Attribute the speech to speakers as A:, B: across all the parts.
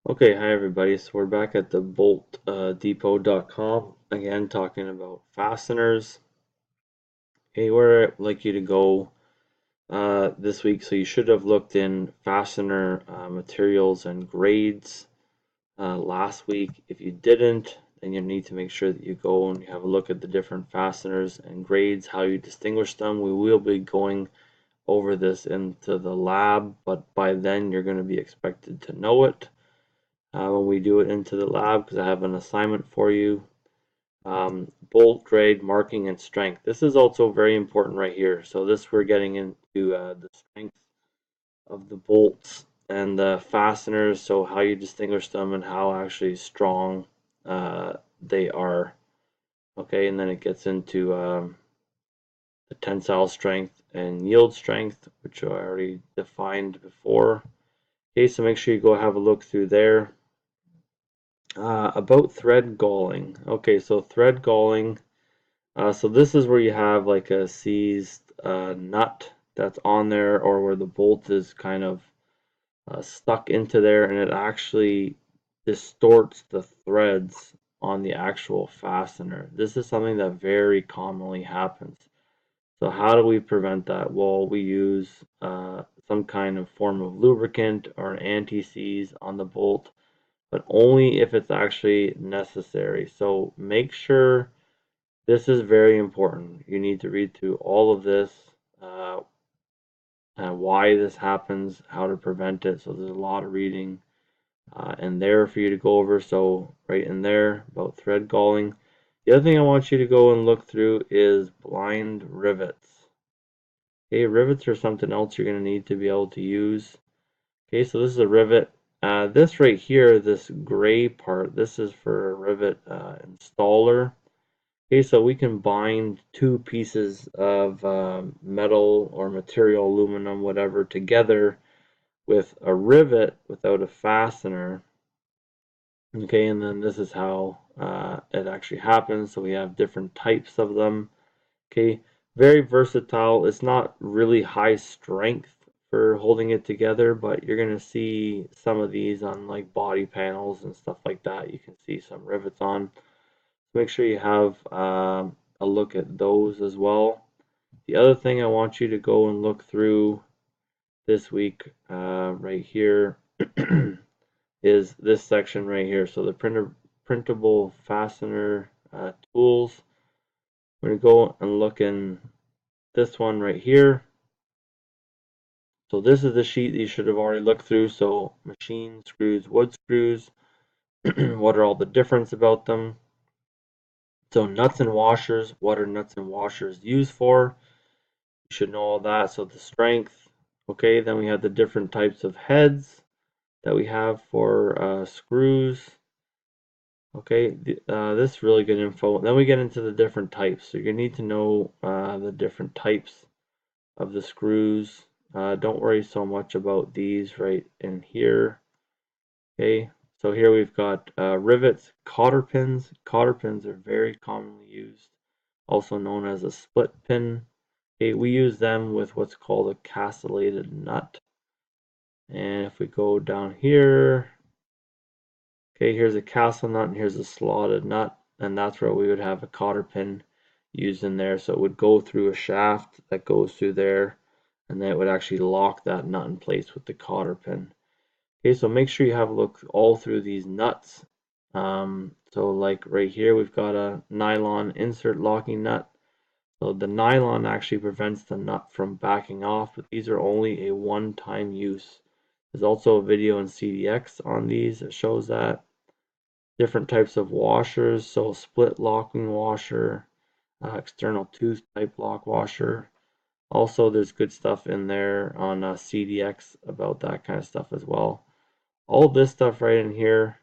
A: Okay, hi everybody. So we're back at the boltdepot.com again talking about fasteners. Okay, where I'd like you to go this week. So you should have looked in fastener materials and grades last week. If you didn't, then you need to make sure that you go and you have a look at the different fasteners and grades, how you distinguish them. We will be going over this into the lab, but by then you're going to be expected to know it. When we do it into the lab, because I have an assignment for you. Bolt grade, marking, and strength. This is also very important right here. So this we're getting into the strength of the bolts and the fasteners, so how you distinguish them and how actually strong they are. Okay, and then it gets into the tensile strength and yield strength, which I already defined before. Okay, so make sure you go have a look through there. About thread galling. Okay, so thread galling. So this is where you have like a seized nut that's on there, or where the bolt is kind of stuck into there, and it actually distorts the threads on the actual fastener. This is something that very commonly happens. So how do we prevent that? Well, we use some kind of form of lubricant or an anti-seize on the bolt, but only if it's actually necessary. So make sure this is very important. You need to read through all of this, uh, and why this happens, how to prevent it. So there's a lot of reading in there for you to go over. So right in there about thread galling. The other thing I want you to go and look through is blind rivets. Okay, rivets are something else you're going to need to be able to use. Okay, so this is a rivet. This right here, this gray part, this is for a rivet installer. Okay, so we can bind two pieces of metal or material, aluminum, whatever, together with a rivet without a fastener. Okay, and then this is how it actually happens. So we have different types of them. Okay, very versatile. It's not really high strength for holding it together, but you're going to see some of these on like body panels and stuff like that. You can see some rivets on. Make sure you have a look at those as well. The other thing I want you to go and look through this week right here is this section right here. So the printable fastener tools. We're going to go and look in this one right here. So this is the sheet that you should have already looked through. So machine screws, wood screws. What are all the difference about them? So nuts and washers. What are nuts and washers used for? You should know all that. So the strength. Okay, then we have the different types of heads that we have for screws. Okay, this is really good info. Then we get into the different types. So you need to know the different types of the screws. Don't worry so much about these right in here. Okay, so here we've got rivets, cotter pins. Cotter pins are very commonly used, also known as a split pin. Okay, we use them with what's called a castellated nut. And if we go down here, okay, here's a castle nut and here's a slotted nut, and that's where we would have a cotter pin used in there. So it would go through a shaft that goes through there, and then it would actually lock that nut in place with the cotter pin. Okay, so make sure you have a look all through these nuts. So like right here, we've got a nylon insert locking nut. So the nylon actually prevents the nut from backing off, but these are only a one-time use. There's also a video in CDX on these that shows that. Different types of washers, so split locking washer, external tooth type lock washer. Also, there's good stuff in there on CDX about that kind of stuff as well. All this stuff right in here,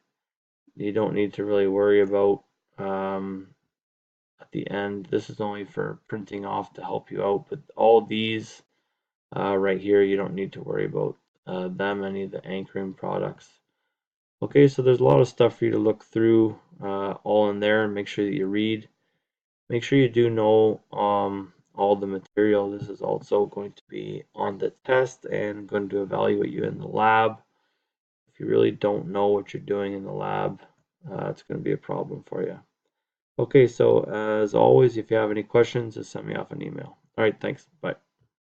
A: you don't need to really worry about at the end. This is only for printing off to help you out, but all these right here, you don't need to worry about them, any of the anchoring products. Okay, so there's a lot of stuff for you to look through all in there, and make sure that you read. Make sure you do know all the material. This is also going to be on the test and going to evaluate you in the lab. If you really don't know what you're doing in the lab, it's going to be a problem for you. Okay, so as always, if you have any questions, just send me off an email. All right, thanks. Bye.